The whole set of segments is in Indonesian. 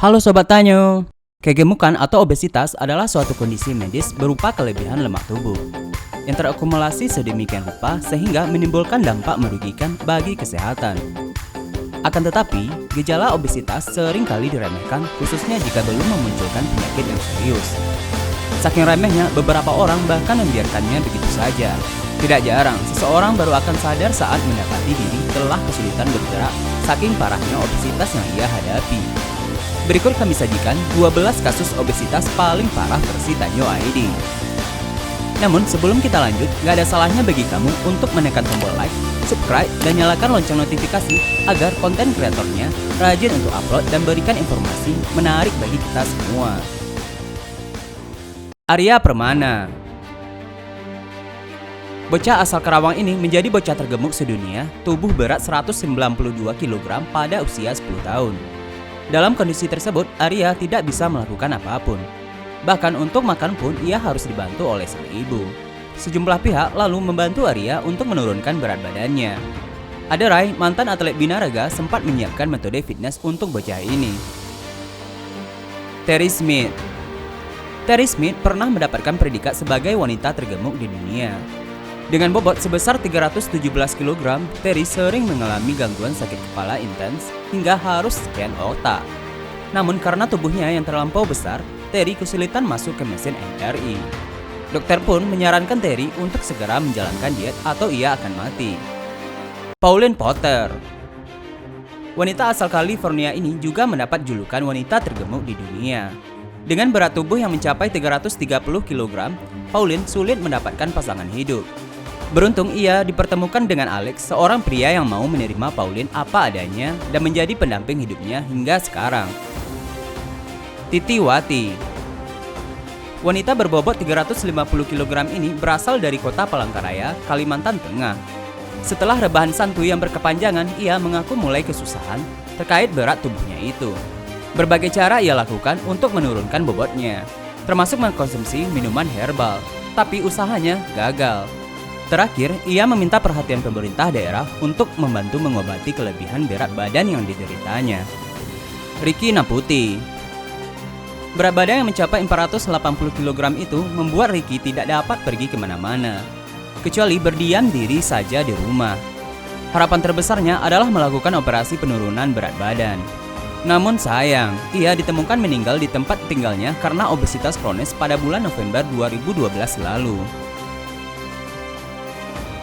Halo Sobat Tanyo. Kegemukan atau obesitas adalah suatu kondisi medis berupa kelebihan lemak tubuh yang terakumulasi sedemikian rupa sehingga menimbulkan dampak merugikan bagi kesehatan. Akan tetapi, gejala obesitas seringkali diremehkan khususnya jika belum memunculkan penyakit yang serius. Saking remehnya, beberapa orang bahkan membiarkannya begitu saja. Tidak jarang, seseorang baru akan sadar saat mendapati diri telah kesulitan bergerak saking parahnya obesitas yang ia hadapi. Berikut kami sajikan 12 kasus obesitas paling parah versi Tanyo ID. Namun sebelum kita lanjut, gak ada salahnya bagi kamu untuk menekan tombol like, subscribe, dan nyalakan lonceng notifikasi agar konten kreatornya rajin untuk upload dan berikan informasi menarik bagi kita semua. Arya Permana. Bocah asal Karawang ini menjadi bocah tergemuk sedunia, tubuh berat 192 kg pada usia 10 tahun. Dalam kondisi tersebut, Arya tidak bisa melakukan apapun. Bahkan untuk makan pun ia harus dibantu oleh sang ibu. Sejumlah pihak lalu membantu Arya untuk menurunkan berat badannya. Aderai, mantan atlet binaraga, sempat menyiapkan metode fitness untuk bocah ini. Terry Smith. Terry Smith pernah mendapatkan predikat sebagai wanita tergemuk di dunia. Dengan bobot sebesar 317 kg, Terry sering mengalami gangguan sakit kepala intens hingga harus scan otak. Namun karena tubuhnya yang terlampau besar, Terry kesulitan masuk ke mesin MRI. Dokter pun menyarankan Terry untuk segera menjalankan diet atau ia akan mati. Pauline Potter. Wanita asal California ini juga mendapat julukan wanita tergemuk di dunia. Dengan berat tubuh yang mencapai 330 kg, Pauline sulit mendapatkan pasangan hidup. Beruntung ia dipertemukan dengan Alex, seorang pria yang mau menerima Pauline apa adanya dan menjadi pendamping hidupnya hingga sekarang. Titi Wati. Wanita berbobot 350 kg ini berasal dari kota Palangkaraya, Kalimantan Tengah. Setelah rebahan santuy yang berkepanjangan, ia mengaku mulai kesusahan terkait berat tubuhnya itu. Berbagai cara ia lakukan untuk menurunkan bobotnya, termasuk mengkonsumsi minuman herbal, tapi usahanya gagal. Terakhir, ia meminta perhatian pemerintah daerah untuk membantu mengobati kelebihan berat badan yang dideritanya. Ricky Naputi. Berat badan yang mencapai 480 kg itu membuat Ricky tidak dapat pergi kemana-mana, kecuali berdiam diri saja di rumah. Harapan terbesarnya adalah melakukan operasi penurunan berat badan. Namun sayang, ia ditemukan meninggal di tempat tinggalnya karena obesitas kronis pada bulan November 2012 lalu.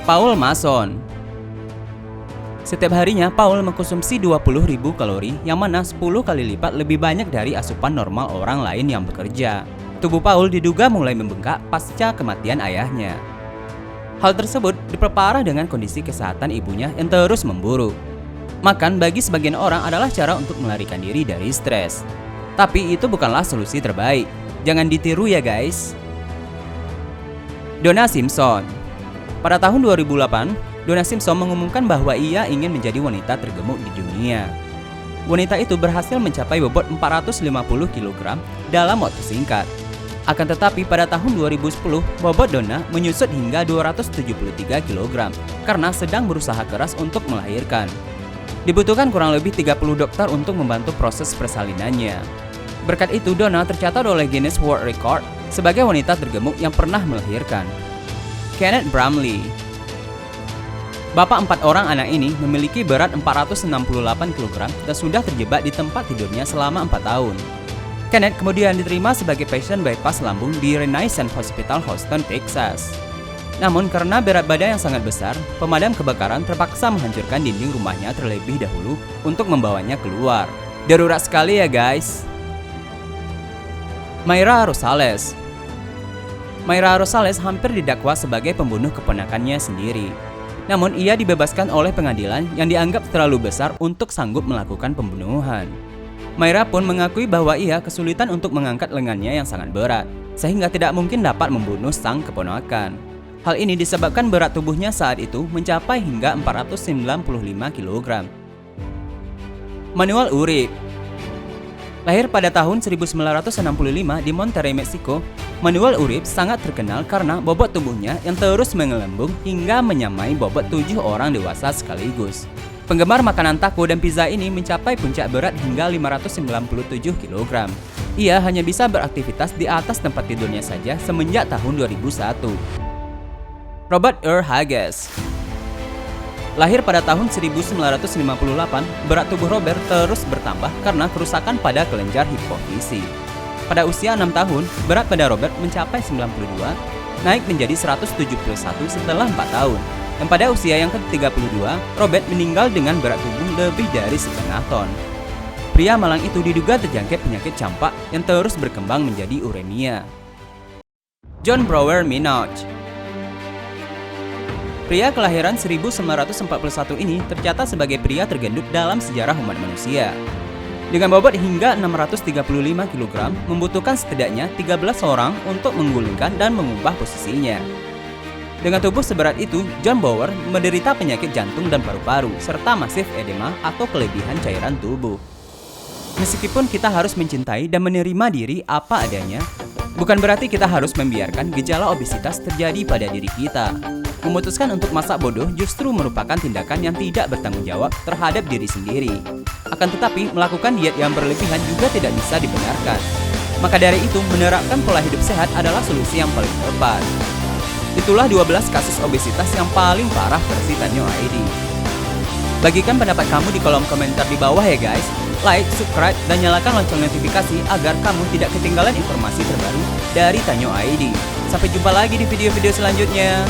Paul Mason. Setiap harinya Paul mengkonsumsi 20.000 kalori yang mana 10 kali lipat lebih banyak dari asupan normal orang lain yang bekerja. Tubuh Paul diduga mulai membengkak pasca kematian ayahnya. Hal tersebut diperparah dengan kondisi kesehatan ibunya yang terus memburuk. Makan bagi sebagian orang adalah cara untuk melarikan diri dari stres. Tapi itu bukanlah solusi terbaik. Jangan ditiru ya guys. Donna Simpson. Pada tahun 2008, Donna Simpson mengumumkan bahwa ia ingin menjadi wanita tergemuk di dunia. Wanita itu berhasil mencapai bobot 450 kg dalam waktu singkat. Akan tetapi pada tahun 2010, bobot Donna menyusut hingga 273 kg karena sedang berusaha keras untuk melahirkan. Dibutuhkan kurang lebih 30 dokter untuk membantu proses persalinannya. Berkat itu, Donna tercatat oleh Guinness World Record sebagai wanita tergemuk yang pernah melahirkan. Kenneth Bramley. Bapak 4 orang anak ini memiliki berat 468 kg dan sudah terjebak di tempat tidurnya selama 4 tahun. Kenneth kemudian diterima sebagai pasien bypass lambung di Renaissance Hospital Houston, Texas. Namun karena berat badan yang sangat besar, pemadam kebakaran terpaksa menghancurkan dinding rumahnya terlebih dahulu untuk membawanya keluar. Darurat sekali ya guys. Mayra Rosales. Mayra Rosales hampir didakwa sebagai pembunuh keponakannya sendiri. Namun ia dibebaskan oleh pengadilan yang dianggap terlalu besar untuk sanggup melakukan pembunuhan. Mayra pun mengakui bahwa ia kesulitan untuk mengangkat lengannya yang sangat berat, sehingga tidak mungkin dapat membunuh sang keponakan. Hal ini disebabkan berat tubuhnya saat itu mencapai hingga 495 kg. Manuel Urip. Lahir pada tahun 1965 di Monterrey, Meksiko, Manuel Urip sangat terkenal karena bobot tubuhnya yang terus menggelembung hingga menyamai bobot 7 orang dewasa sekaligus. Penggemar makanan taco dan pizza ini mencapai puncak berat hingga 597 kg. Ia hanya bisa beraktivitas di atas tempat tidurnya saja semenjak tahun 2001. Robert Earl Haggis. Lahir pada tahun 1958, berat tubuh Robert terus bertambah karena kerusakan pada kelenjar hipofisi. Pada usia 6 tahun, berat pada Robert mencapai 92, naik menjadi 171 setelah 4 tahun. Dan pada usia yang ke-32, Robert meninggal dengan berat tubuh lebih dari setengah ton. Pria malang itu diduga terjangkit penyakit campak yang terus berkembang menjadi uremia. John Brower Minogue. Pria kelahiran 1941 ini tercatat sebagai pria tergendut dalam sejarah umat manusia. Dengan bobot hingga 635 kg, membutuhkan setidaknya 13 orang untuk menggulingkan dan mengubah posisinya. Dengan tubuh seberat itu, John Brower menderita penyakit jantung dan paru-paru, serta masif edema atau kelebihan cairan tubuh. Meskipun kita harus mencintai dan menerima diri apa adanya, bukan berarti kita harus membiarkan gejala obesitas terjadi pada diri kita. Memutuskan untuk masak bodoh justru merupakan tindakan yang tidak bertanggung jawab terhadap diri sendiri. Akan tetapi, melakukan diet yang berlebihan juga tidak bisa dibenarkan. Maka dari itu, menerapkan pola hidup sehat adalah solusi yang paling tepat. Itulah 12 kasus obesitas yang paling parah versi Tanyo ID. Bagikan pendapat kamu di kolom komentar di bawah ya guys. Like, subscribe, dan nyalakan lonceng notifikasi agar kamu tidak ketinggalan informasi terbaru dari Tanyo ID. Sampai jumpa lagi di video-video selanjutnya.